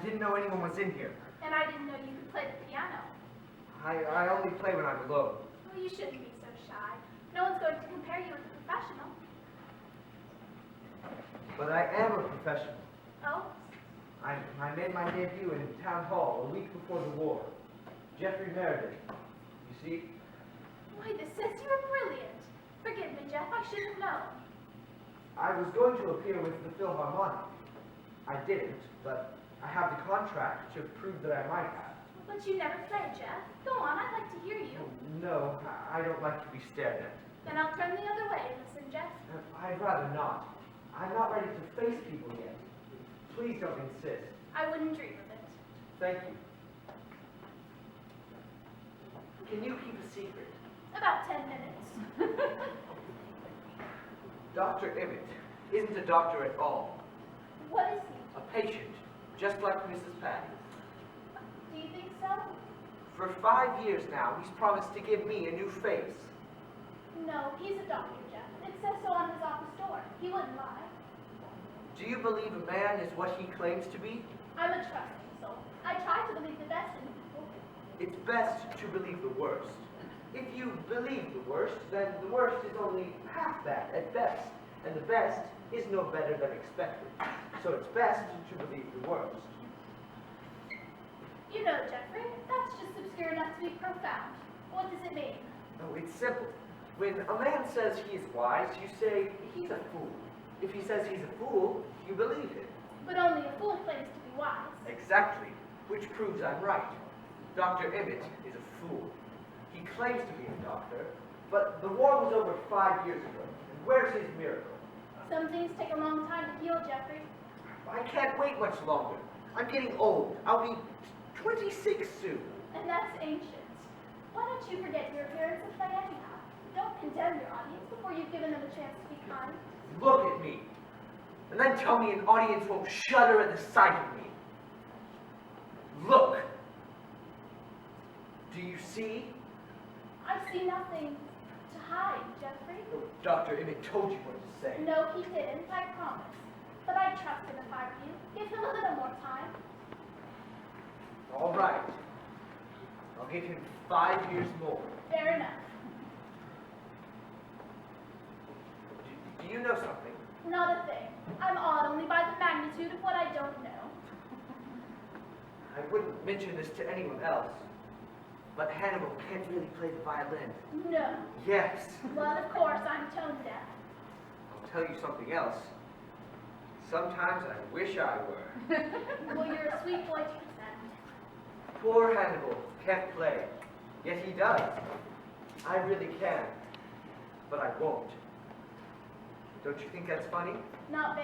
didn't know anyone was in here. And I didn't know you could play the piano. I only play when I'm alone. Well, you shouldn't be so shy. No one's going to compare you with a professional. But I am a professional. Oh? I made my debut in Town Hall a week before the war. Jeffrey Meredith. You see? Why, this says you were brilliant. Forgive me, Jeff, I should have known. I was going to appear with the Philharmonic. I didn't, but I have the contract to prove that I might have. But you never played, Jeff. Go on, I'd like to hear you. No, I don't like to be stared at. Then I'll turn the other way. Listen, Jeff. I'd rather not. I'm not ready to face people yet. Please don't insist. I wouldn't dream of it. Thank you. Can you keep a secret? About 10 minutes. Dr. Emmett isn't a doctor at all. What is he? A patient, just like Mrs. Patty. Do you think so? For 5 years now, he's promised to give me a new face. No, he's a doctor, Jeff. It says so on his office door. He wouldn't lie. Do you believe a man is what he claims to be? I'm a trusting soul. I try to believe the best in people. It's best to believe the worst. If you believe the worst, then the worst is only half that at best, and the best is no better than expected. So it's best to believe the worst. You know, Jeffrey, that's just obscure enough to be profound. What does it mean? Oh, it's simple. When a man says he is wise, you say he's a fool. If he says he's a fool, you believe him. But only a fool claims to be wise. Exactly, which proves I'm right. Dr. Emmett is a fool. He claims to be a doctor, but the war was over 5 years ago. And where's his miracle? Some things take a long time to heal, Jeffrey. I can't wait much longer. I'm getting old. I'll be 26 soon. And that's ancient. Why don't you forget your appearance and play anyhow? Don't condemn your audience before you've given them a chance to be kind. Look at me. And then tell me an audience won't shudder at the sight of me. Look. Do you see? I see nothing to hide, Jeffrey. Oh, Dr. Emmett told you what to say. No, he didn't, I promise. But I'd trust him if I were you. Give him a little more time. All right. I'll give him 5 years more. Fair enough. Do you know something? Not a thing. I'm awed only by the magnitude of what I don't know. I wouldn't mention this to anyone else, but Hannibal can't really play the violin. No. Yes. Well, of course, I'm tone deaf. I'll tell you something else. Sometimes I wish I were. Well, you're a sweet boy to present. Poor Hannibal can't play, yet he does. I really can, but I won't. Don't you think that's funny? Not very. A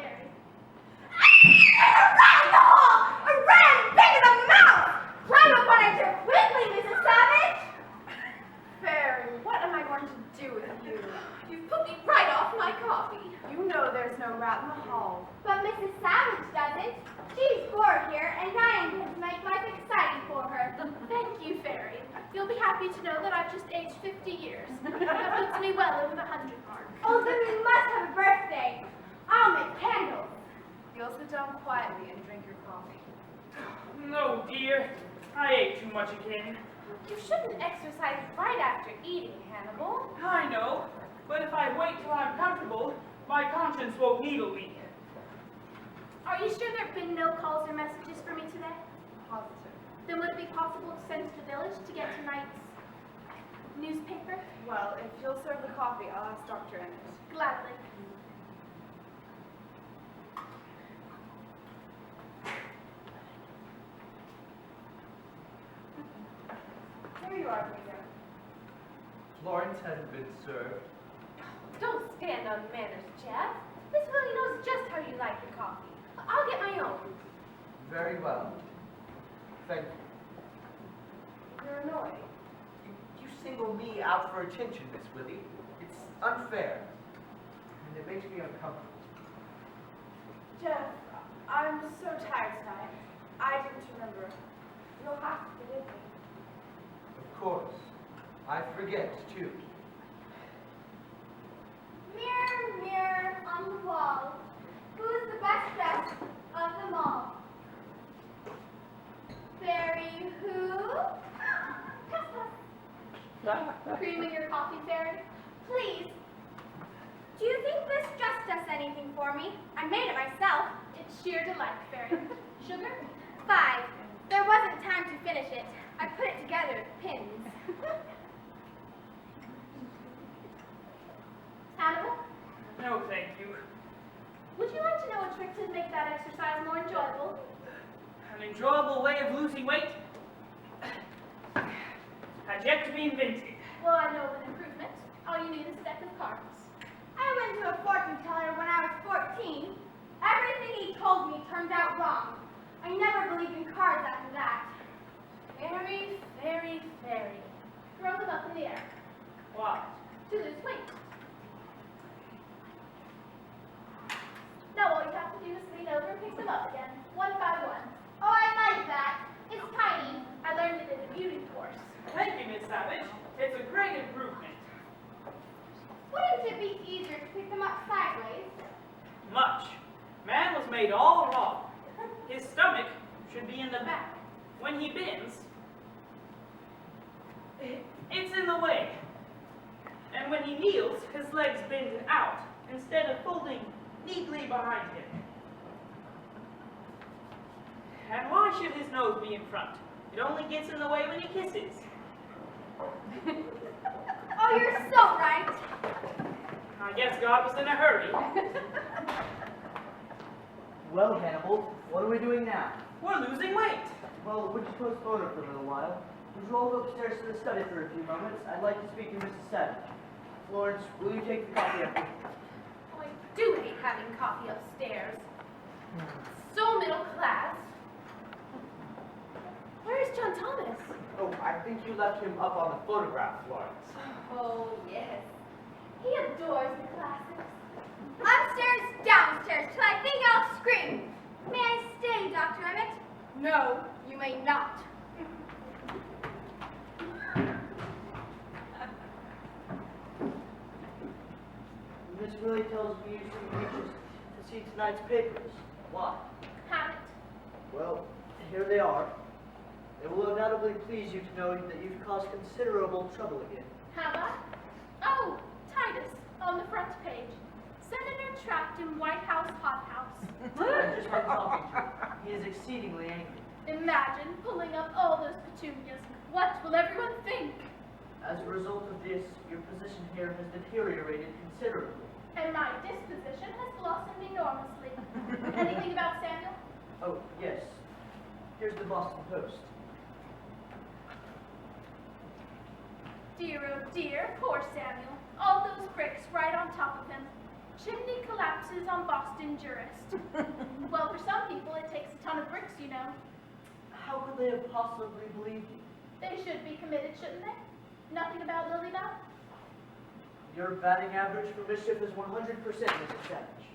red pig in the mouth! Climb up on it quickly, Mrs. Savage! Fairy, what am I going to do with you? You've put me right off my coffee. You know there's no rat in the hall. But Mrs. Savage doesn't. She's bored here, and I intend to make life exciting for her. Thank you, Fairy. You'll be happy to know that I've just aged 50 years. That puts me well over the 100 mark. Oh, then we must have a birthday. I'll make candles. You'll sit down quietly and drink your coffee. No, dear. I ate too much again. You shouldn't exercise right after eating, Hannibal. I know, but if I wait till I'm comfortable, my conscience won't needle me. Are you sure there have been no calls or messages for me today? Positive. Then would it be possible to send to the village to get tonight's newspaper? Well, if you'll serve the coffee, I'll ask Dr. Emmett. Gladly. Here you are, Peter. Florence hasn't been served. Don't stand on manners, Jeff. Miss Willie knows just how you like your coffee. I'll get my own. Very well. Thank you. You're annoying. You single me out for attention, Miss Willie. It's unfair. And it makes me uncomfortable. Jeff, I'm so tired tonight. I didn't remember. You'll have to forgive me. Of course. I forget, too. Mirror, mirror on the wall, who's the best dressed of them all? creaming your coffee, Fairy? Please. Do you think this just does anything for me? I made it myself. It's sheer delight, Fairy. Sugar? 5. There wasn't time to finish it. I put it together with pins. Hannibal? No, thank you. Would you like to know a trick to make that exercise more enjoyable? An enjoyable way of losing weight had yet to be invented. Well, I know of an improvement. All you need is a deck of cards. I went to a fortune teller when I was 14. Everything he told me turned out wrong. I never believed in cards after that. Fairy, fairy, fairy. Throw them up in the air. Why? To lose weight. Now all you have to do is lean over and pick them up again, one by one. Oh, I like that. It's tiny. I learned it in the beauty course. Thank you, Miss Savage. It's a great improvement. Wouldn't it be easier to pick them up sideways? Much. Man was made all wrong. His stomach should be in the back. When he bends, it's in the way. And when he kneels, his legs bend out instead of folding neatly behind him. And why should his nose be in front? It only gets in the way when he kisses. Oh, you're so right. I guess God was in a hurry. Well, Hannibal, what are we doing now? We're losing weight. Well, would you postpone it for a little while? Would you all go upstairs to the study for a few moments? I'd like to speak to Mrs. Savage. Florence, will you take the coffee up? Oh, I do hate having coffee upstairs. So middle class. Where's John Thomas? Oh, I think you left him up on the photograph, Florence. Oh, yes. He adores the classics. Upstairs, downstairs, till I think I'll scream. May I stay, Dr. Emmett? No, you may not. Miss Willie tells me you should anxious to see tonight's papers. Why? Have it. Well, here they are. It will undoubtedly please you to know that you've caused considerable trouble again. Have I? Oh, Titus, on the front page. Senator trapped in White House hothouse. I've just been talking to him. He is exceedingly angry. Imagine pulling up all those petunias. What will everyone think? As a result of this, your position here has deteriorated considerably. And my disposition has blossomed enormously. Anything about Samuel? Oh, yes. Here's the Boston Post. Dear, oh dear, poor Samuel. All those bricks right on top of him. Chimney collapses on Boston jurist. Well, for some people, it takes a ton of bricks, you know. How could they have possibly believed you? They should be committed, shouldn't they? Nothing about Lily Bell? Your batting average for mischief is 100%, Mrs. Savage.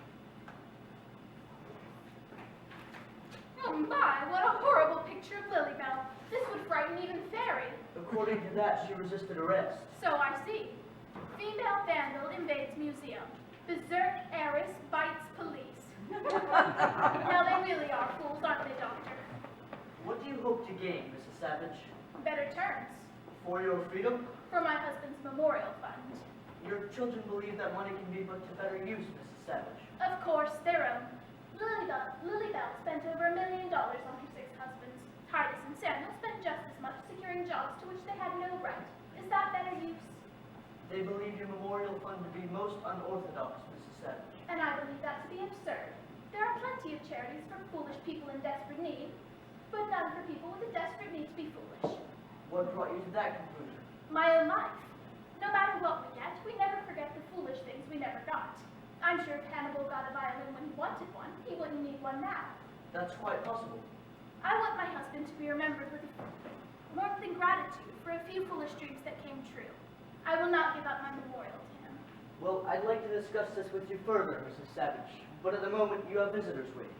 Oh my, what a horrible picture of Lily Bell. This would frighten even Fairy. According to that, she resisted arrest. So I see. Female vandal invades museum. Berserk heiress bites police. Now they really are fools, aren't they, Doctor? What do you hope to gain, Mrs. Savage? Better terms. For your freedom? For my husband's memorial fund. Your children believe that money can be put to better use, Mrs. Savage. Of course, their own. Lily Bell spent over $1 million on her 6 husbands. Titus and Samuel spent just as much securing jobs to which they had no right. Is that better use? They believe your memorial fund to be most unorthodox, Mrs. Savage. And I believe that to be absurd. There are plenty of charities for foolish people in desperate need, but none for people with a desperate need to be foolish. What brought you to that conclusion? My own life. No matter what we get, we never forget the foolish things we never got. I'm sure if Hannibal got a violin when he wanted one, he wouldn't need one now. That's quite possible. I want my husband to be remembered with warmth and gratitude for a few foolish dreams that came true. I will not give up my memorial to him. Well, I'd like to discuss this with you further, Mrs. Savage, but at the moment you have visitors waiting.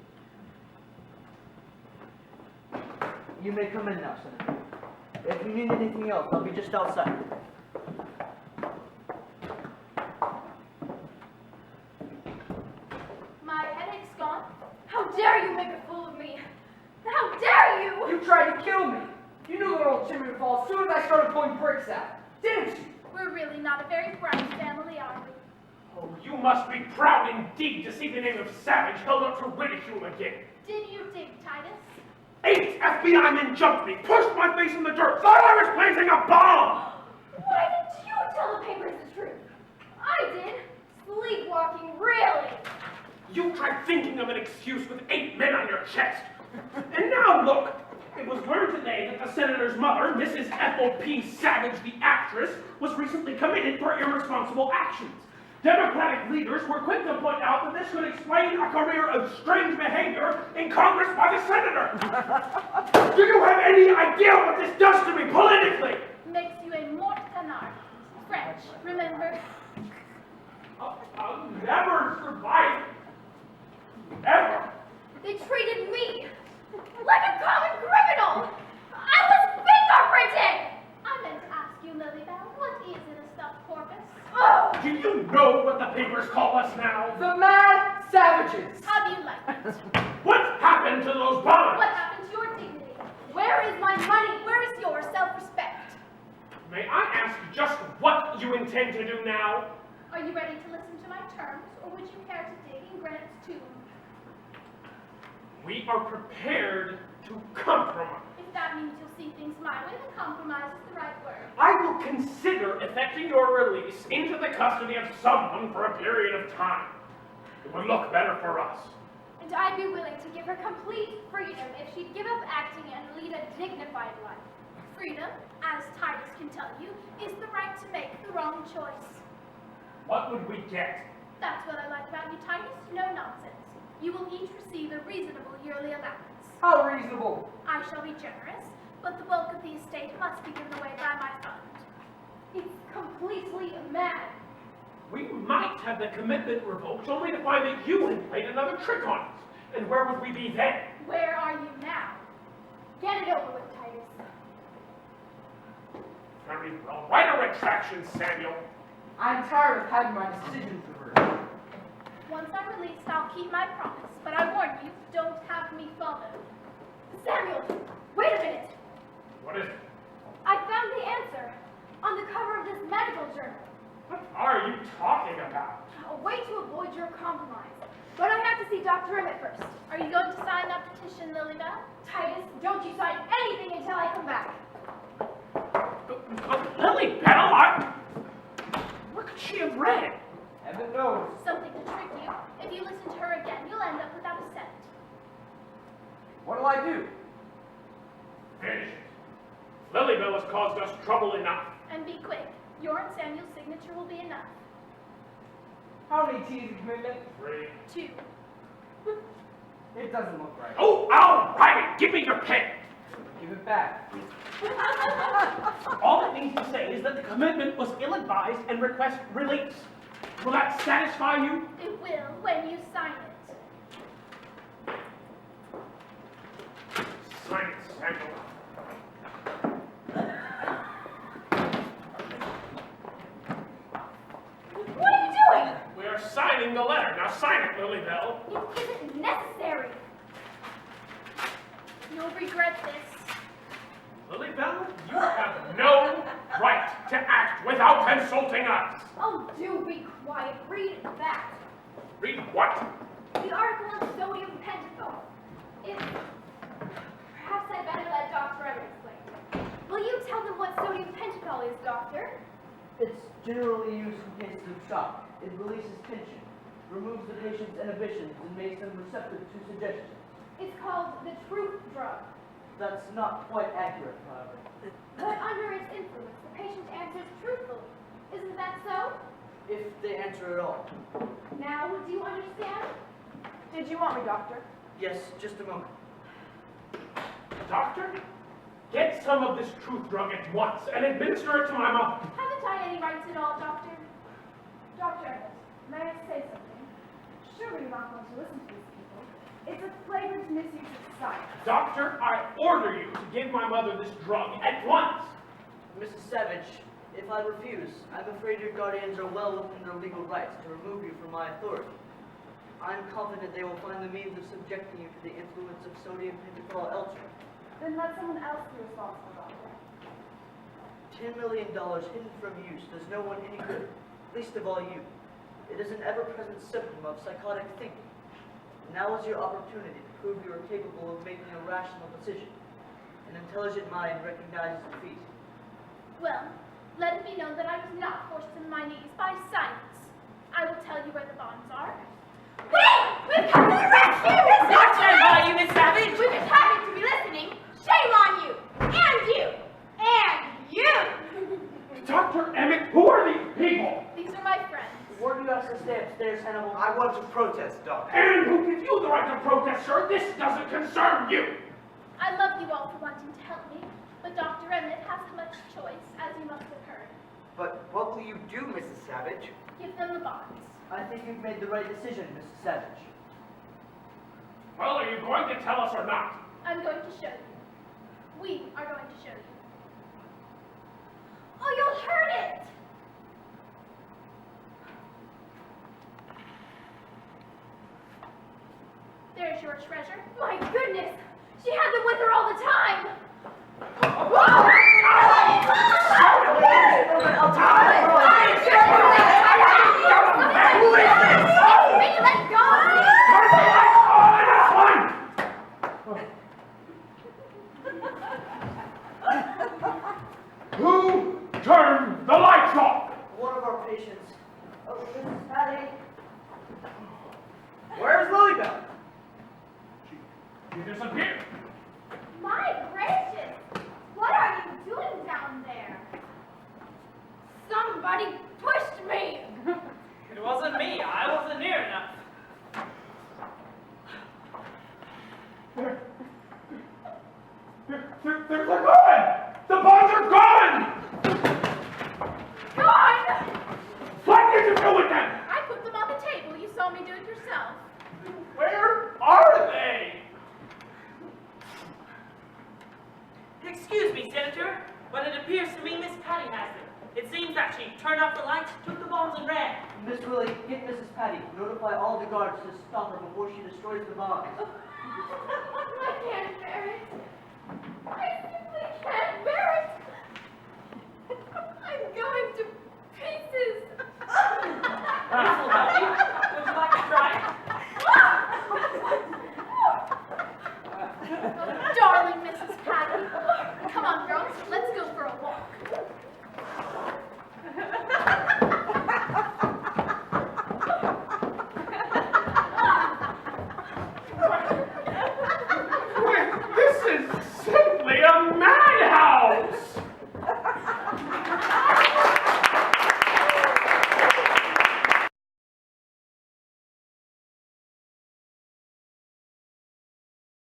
You may come in now, Senator. If you need anything else, I'll be just outside. My headache's gone. How dare you make a fool of me? How dare you! You tried to kill me! You knew that old chimney would fall as soon as I started pulling bricks out, didn't you? We're not a very bright family, are we? Oh, you must be proud indeed to see the name of Savage held up to ridicule again. Did you dig, Titus? 8 FBI men jumped me, pushed my face in the dirt, thought I was planting a bomb! Why didn't you tell the papers the truth? I did. Sleepwalking, really. You tried thinking of an excuse with 8 men on your chest. And now look, it was learned today that the senator's mother, Mrs. Ethel P. Savage, the actress, was recently committed for irresponsible actions. Democratic leaders were quick to point out that this could explain a career of strange behavior in Congress by the senator. Do you have any idea what this does to me politically? Makes you a mort canard. French, remember? I'll never survive it. Ever. They treated me like a common criminal. I was fingerprinted. I meant to ask you, Lilybell, what is it, a stuffed porpoise? Oh, Do you know what the papers call us now? The Mad Savages! How do you like it? What happened to those bonds? What happened to your dignity? where is my money? Where is your self-respect? May I ask just what you intend to do now? Are you ready to listen to my terms, or would you care to dig in Grant's tomb? We are prepared to compromise. If that means you'll see things my way, then compromise is the right word. I will consider effecting your release into the custody of someone for a period of time. It would look better for us. And I'd be willing to give her complete freedom if she'd give up acting and lead a dignified life. Freedom, as Titus can tell you, is the right to make the wrong choice. What would we get? That's what I like about you, Titus. No nonsense. You will each receive a reasonable yearly allowance. How reasonable! I shall be generous, but the bulk of the estate must be given away by my fund. It's completely mad. We might have the commitment revoked only to find that you had played another trick on us. And where would we be then? Where are you now? Get it over with, Titus. Very well. Write a retraction, Samuel. I'm tired of having my decisions reversed. Once I'm released, I'll keep my promise, but I warn you, don't have me followed. Samuel, wait a minute. What is it? I found the answer on the cover of this medical journal. What are you talking about? A way to avoid your compromise. But I have to see Dr. Emmett first. Are you going to sign that petition, Lilybell? Titus, don't you sign anything until I come back. Lily Bell, what could she have read? Heaven knows. Something to trick you. If you listen to her again, you'll end up without a cent. What'll I do? Finish it. Lily Bell has caused us trouble enough. And be quick. Your and Samuel's signature will be enough. How many T's in commitment? 3. 2. It doesn't look right. Oh, I'll write it. Give me your pen. Give it back. All it needs to say is that the commitment was ill-advised and request release. Will that satisfy you? It will when you sign it. Sign it, Samuel. What are you doing? We are signing the letter. Now sign it, Lily Bell. It isn't necessary. You'll regret this. Lily Bell, you have no right to act without consulting us. Oh, do be quiet. Read that. Read what? The article on sodium pentothal. Perhaps I'd better let Dr. Emmett explain. Will you tell them what sodium pentothal is, Doctor? It's generally used in cases of shock. It releases tension, removes the patient's inhibitions, and makes them receptive to suggestion. It's called the truth drug. That's not quite accurate, however. But under its influence, the patient answers truthfully. Isn't that so? If they answer at all. Now, do you understand? Did you want me, Doctor? Yes, just a moment. Doctor, get some of this truth drug at once and administer it to my mother. Haven't I any rights at all, Doctor? Dr. Emmett, may I say something? Surely you're not going to listen to these people. It's a flagrant misuse of science. Doctor, I order you to give my mother this drug at once. Mrs. Savage, if I refuse, I'm afraid your guardians are well within their legal rights to remove you from my authority. I'm confident they will find the means of subjecting you to the influence of sodium pentothal elsewhere. Then let someone else be responsible, Doctor. $10 million hidden from use does no one any good, least of all you. It is an ever-present symptom of psychotic thinking. Now is your opportunity to prove you are capable of making a rational decision. An intelligent mind recognizes defeat. Well, let it be known that I was not forced to my knees by science. I will tell you where the bonds are. Wait! We've come to the rescue, Miss What Savage! time are you, Miss Savage? We just happened to be listening. Shame on you! And you! And you! Dr. Emmett, who are these people? These are my friends. Were you asked to stay upstairs, Hannibal? I want to protest, Doc. And who gives you the right to protest, sir? This doesn't concern you. I love you all for wanting to help me, but Dr. Emmett hasn't much choice, as you must have heard. But what will you do, Mrs. Savage? Give them the bonds. I think you've made the right decision, Mrs. Savage. Well, are you going to tell us or not? I'm going to show you. We are going to show you. Oh, you'll hurt it! There's your treasure. My goodness! She had them with her all the time! Let go! Turn the lights on! Who turned the lights off? One of our patients. Oh, Mrs. Patty. Where's Lilybell? She disappeared. My gracious! What are you doing down there? Somebody pushed me! It wasn't me. I wasn't near enough. They're gone! The bonds are gone! Gone! What did you do with them? I put them on the table. You saw me do it yourself. Where are they? Excuse me, Senator, but it appears to me Miss Patty has them. It seems that she turned off the lights, took the bonds, and ran. Miss Willie, get Mrs. Patty. Notify all the guards to stop her before she destroys the bonds. I can't bear it. I